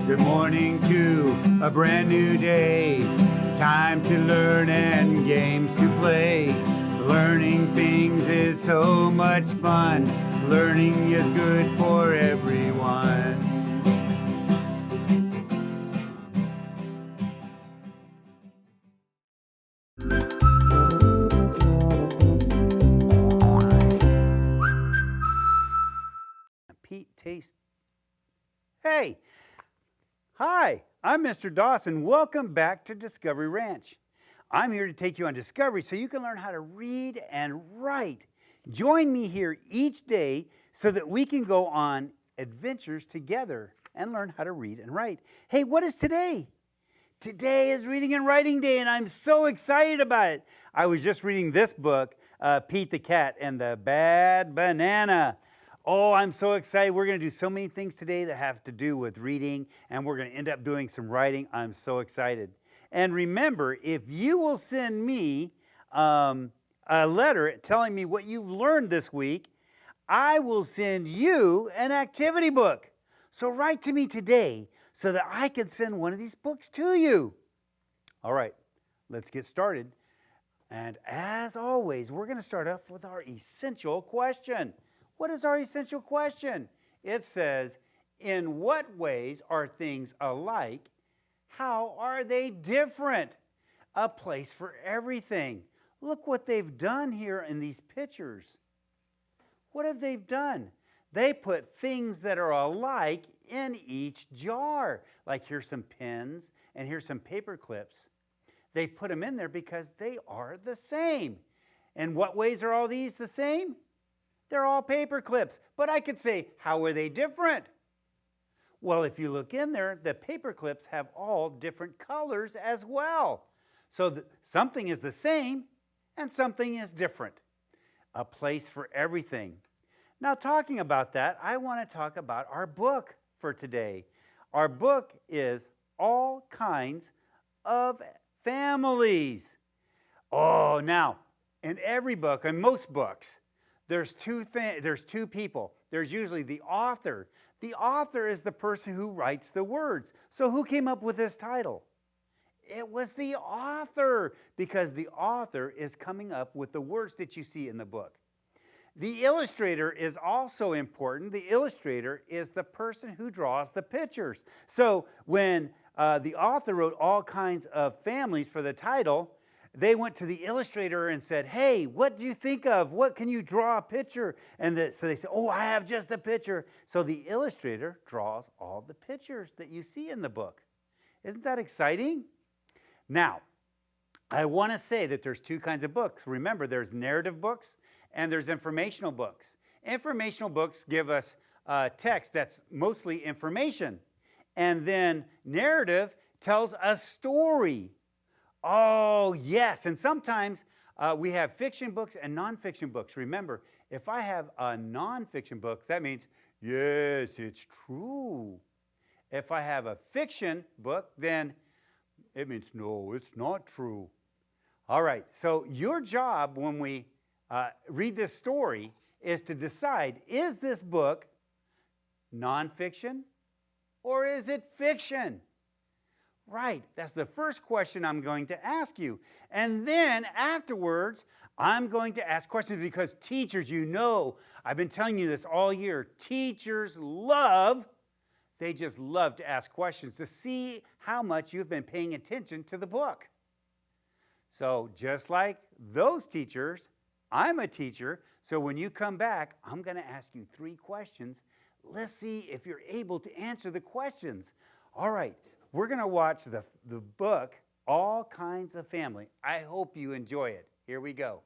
Good morning to a brand new day. Time to learn and games to play. Learning things is so much fun. Learning is good for everyone. Pete Taste. Hey! Hi, I'm Mr. Dawson. Welcome back to Discovery Ranch. I'm here to take you on discovery so you can learn how to read and write. Join me here each day so that we can go on adventures together and learn how to read and write. Hey, what is today? Today is Reading and Writing Day, and I'm so excited about it. I was just reading this book, Pete the Cat and the Bad Banana. Oh, I'm so excited. We're going to do so many things today that have to do with reading, and we're going to end up doing some writing. I'm so excited. And remember, if you will send me a letter telling me what you've learned this week, I will send you an activity book. So write to me today so that I can send one of these books to you. All right, let's get started. And as always, we're going to start off with our essential question. What is our essential question? It says, in what ways are things alike? How are they different? A place for everything. Look what they've done here in these pictures. What have they done? They put things that are alike in each jar. Like here's some pens and here's some paper clips. They put them in there because they are the same. In what ways are all these the same? They're all paper clips. But I could say, how are they different? Well, if you look in there, the paper clips have all different colors as well. So something is the same and something is different. A place for everything. Now, talking about that, I want to talk about our book for today. Our book is All Kinds of Families. Oh, now, in every book, in most books, there's two people. There's usually the author. The author is the person who writes the words. So who came up with this title? It was the author, because the author is coming up with the words that you see in the book. The illustrator is also important. The illustrator is the person who draws the pictures. So when the author wrote All Kinds of Families for the title, they went to the illustrator and said, hey, what do you think of? What can you draw a picture? And so they said, oh, I have just a picture. So the illustrator draws all the pictures that you see in the book. Isn't that exciting? Now, I want to say that there's two kinds of books. Remember, there's narrative books and there's informational books. Informational books give us text that's mostly information. And then narrative tells a story. Oh, yes. And sometimes we have fiction books and nonfiction books. Remember, if I have a nonfiction book, that means, yes, it's true. If I have a fiction book, then it means, no, it's not true. All right. So your job when we read this story is to decide, is this book nonfiction or is it fiction? Right, that's the first question I'm going to ask you. And then afterwards, I'm going to ask questions because teachers, you know, I've been telling you this all year, teachers they just love to ask questions to see how much you've been paying attention to the book. So just like those teachers, I'm a teacher, so when you come back, I'm going to ask you 3 questions. Let's see if you're able to answer the questions. All right. We're going to watch the book, All Kinds of Family. I hope you enjoy it. Here we go.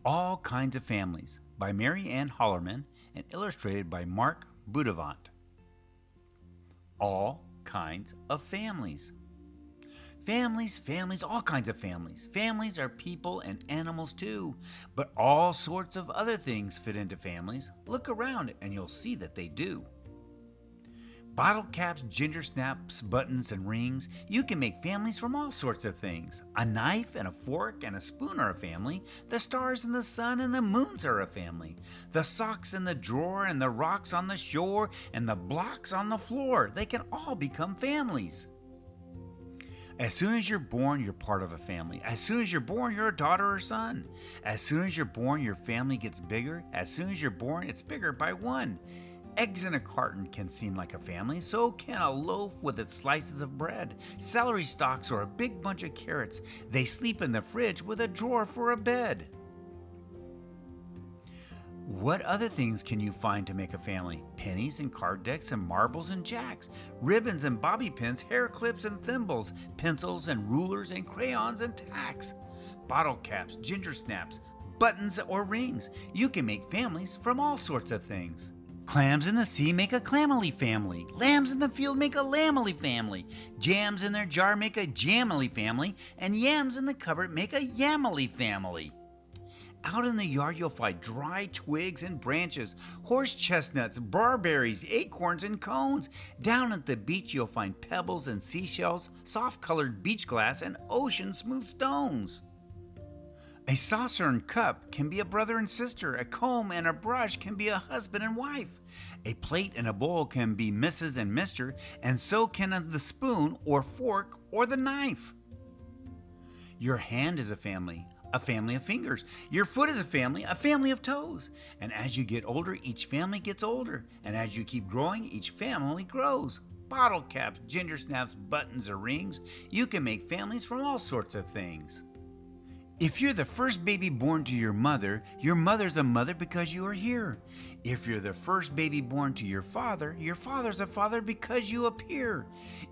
All Kinds of Families by Mary Ann Hollerman and illustrated by Mark Budavant. All kinds of families. Families, families, all kinds of families. Families are people and animals too, but all sorts of other things fit into families. Look around and you'll see that they do. Bottle caps, ginger snaps, buttons, and rings. You can make families from all sorts of things. A knife and a fork and a spoon are a family. The stars and the sun and the moons are a family. The socks in the drawer and the rocks on the shore and the blocks on the floor, they can all become families. As soon as you're born, you're part of a family. As soon as you're born, you're a daughter or son. As soon as you're born, your family gets bigger. As soon as you're born, it's bigger by one. Eggs in a carton can seem like a family, so can a loaf with its slices of bread, celery stalks, or a big bunch of carrots. They sleep in the fridge with a drawer for a bed. What other things can you find to make a family? Pennies and card decks and marbles and jacks, ribbons and bobby pins, hair clips and thimbles, pencils and rulers and crayons and tacks, bottle caps, ginger snaps, buttons or rings. You can make families from all sorts of things. Clams in the sea make a clamily family. Lambs in the field make a lambily family. Jams in their jar make a jamily family. And yams in the cupboard make a yamily family. Out in the yard, you'll find dry twigs and branches, horse chestnuts, barberries, acorns, and cones. Down at the beach, you'll find pebbles and seashells, soft-colored beach glass, and ocean-smooth stones. A saucer and cup can be a brother and sister. A comb and a brush can be a husband and wife. A plate and a bowl can be Mrs. and Mr., and so can the spoon or fork or the knife. Your hand is a family of fingers. Your foot is a family of toes. And as you get older, each family gets older. And as you keep growing, each family grows. Bottle caps, ginger snaps, buttons, or rings. You can make families from all sorts of things. If you're the first baby born to your mother's a mother because you are here. If you're the first baby born to your father's a father because you appear.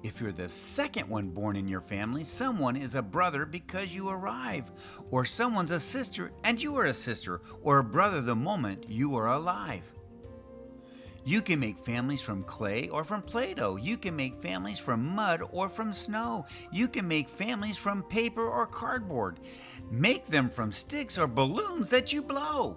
If you're the second one born in your family, someone is a brother because you arrive. Or someone's a sister and you are a sister, or a brother the moment you are alive. You can make families from clay or from Play-Doh. You can make families from mud or from snow. You can make families from paper or cardboard. Make them from sticks or balloons that you blow.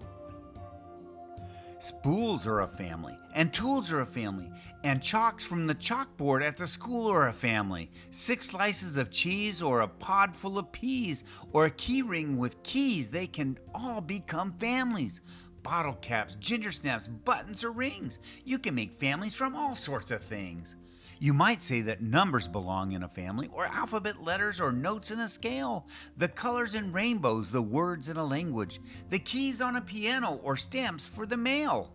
Spools are a family, and tools are a family, and chalks from the chalkboard at the school are a family. 6 slices of cheese or a pod full of peas or a key ring with keys, they can all become families. Bottle caps, ginger snaps, buttons, or rings. You can make families from all sorts of things. You might say that numbers belong in a family, or alphabet letters, or notes in a scale, the colors in rainbows, the words in a language, the keys on a piano, or stamps for the mail.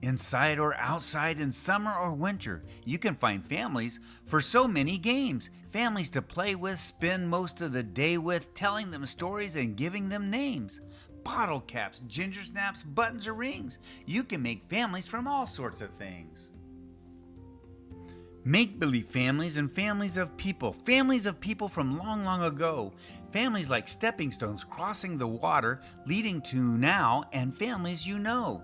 Inside or outside, in summer or winter, you can find families for so many games. Families to play with, spend most of the day with, telling them stories and giving them names. Bottle caps, ginger snaps, buttons, or rings. You can make families from all sorts of things. Make-believe families and families of people from long, long ago. Families like stepping stones crossing the water, leading to now, and families you know.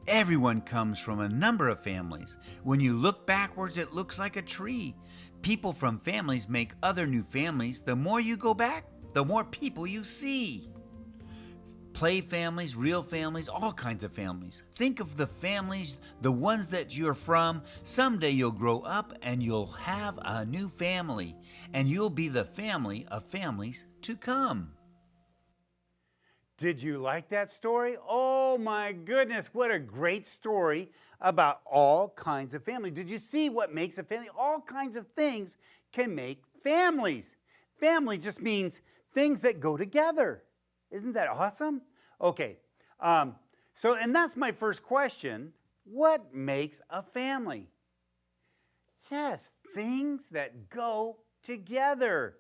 Everyone comes from a number of families. When you look backwards, it looks like a tree. People from families make other new families. The more you go back, the more people you see. Play families, real families, all kinds of families. Think of the families, the ones that you're from. Someday you'll grow up and you'll have a new family, and you'll be the family of families to come. Did you like that story? Oh my goodness, what a great story about all kinds of family. Did you see what makes a family? All kinds of things can make families. Family just means things that go together. Isn't that awesome? Okay, and that's my first question. What makes a family? Yes, things that go together.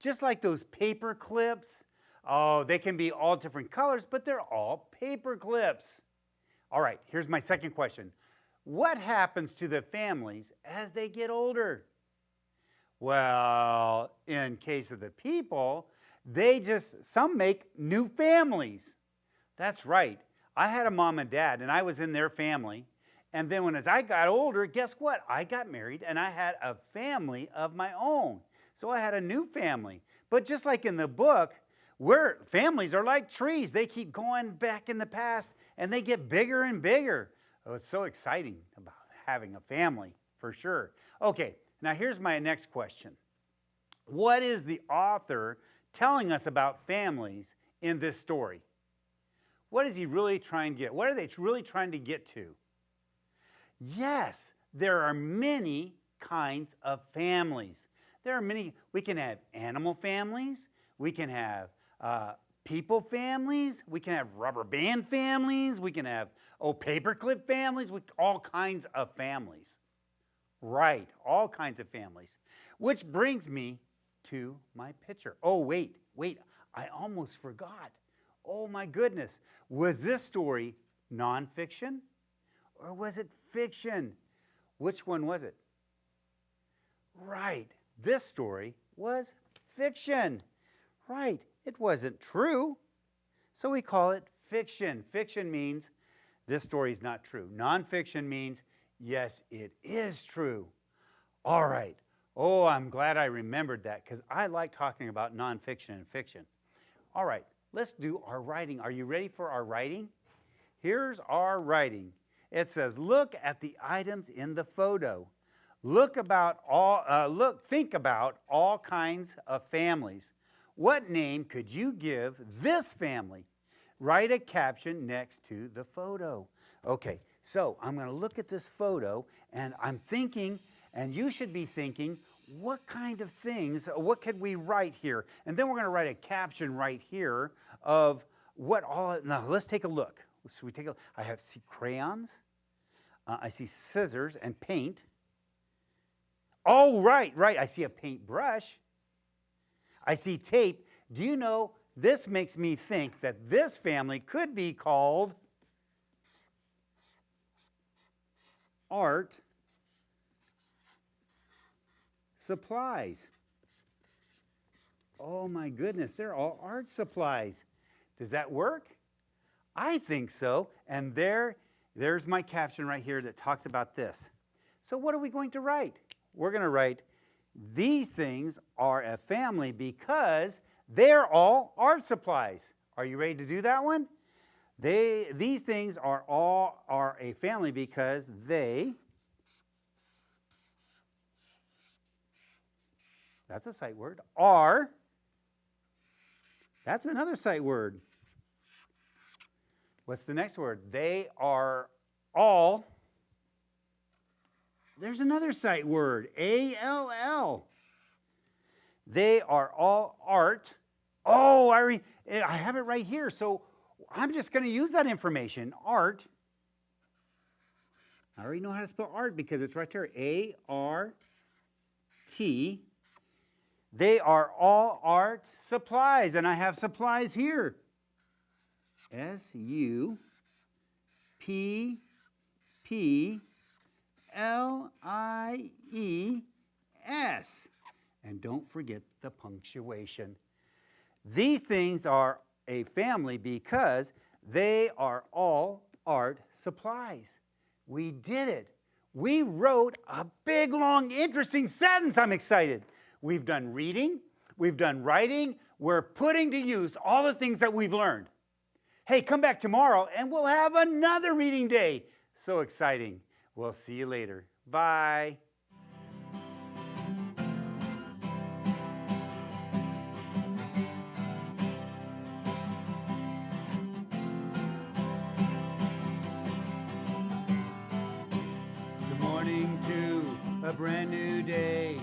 Just like those paper clips. Oh, they can be all different colors, but they're all paper clips. All right, here's my second question. What happens to the families as they get older? Well, in case of the people, some make new families. That's right. I had a mom and dad, and I was in their family. And then as I got older, guess what? I got married, and I had a family of my own. So I had a new family. But just like in the book, families are like trees. They keep going back in the past, and they get bigger and bigger. Oh, it's so exciting about having a family, for sure. Okay, now here's my next question. What is the author telling us about families in this story? What is he really trying to get? What are they really trying to get to? Yes, there are many kinds of families. There are many. We can have animal families. We can have people families. We can have rubber band families. We can have paperclip families. All kinds of families. Right, all kinds of families. Which brings me to my picture. Oh, wait, I almost forgot. Oh my goodness. Was this story nonfiction or was it fiction? Which one was it? Right, this story was fiction. Right, it wasn't true. So we call it fiction. Fiction means this story is not true. Nonfiction means, yes, it is true. All right. Oh, I'm glad I remembered that because I like talking about nonfiction and fiction. All right, let's do our writing. Are you ready for our writing? Here's our writing. It says, look at the items in the photo. Think about all kinds of families. What name could you give this family? Write a caption next to the photo. Okay, so I'm going to look at this photo and I'm thinking, and you should be thinking, what kind of things, what could we write here? And then we're going to write a caption right here of what all, now let's take a look. So I see crayons, I see scissors and paint. Oh, right, I see a paintbrush. I see tape. Do you know, this makes me think that this family could be called art supplies. Oh my goodness, they're all art supplies. Does that work? I think so. And there's my caption right here that talks about this. So what are we going to write? We're going to write, these things are a family because they're all art supplies. Are you ready to do that one? These things are a family because they, that's a sight word, are, that's another sight word. What's the next word? They are all, there's another sight word, A-L-L. They are all art. Oh, I have it right here, so I'm just going to use that information. Art. I already know how to spell art because it's right there. A-R-T. They are all art supplies, and I have supplies here. S-U-P-P-L-I-E-S. And don't forget the punctuation. These things are a family because they are all art supplies. We did it. We wrote a big, long, interesting sentence. I'm excited. We've done reading. We've done writing. We're putting to use all the things that we've learned. Hey, come back tomorrow and we'll have another reading day. So exciting. We'll see you later. Bye. Good morning to a brand new day.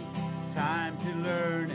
Time to learn